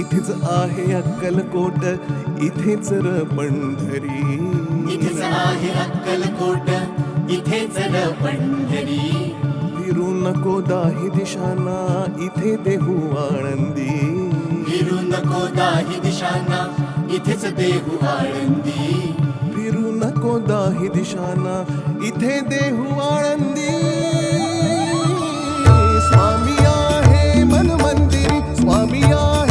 इथेच आहे अक्कलकोट, इथेच र पंढरी. इथेच आहे अक्कलकोट, इथेच र पंढरी. फिरू नको दाही दिशांना, इथे देहू आळंदी. फिरू नको दाही दिशांना, इथेच देहू आळंदी. फिरू नको दाही दिशांना, इथे देहू आळंदी. स्वामी आहे मन मंदिरी, स्वामी आहे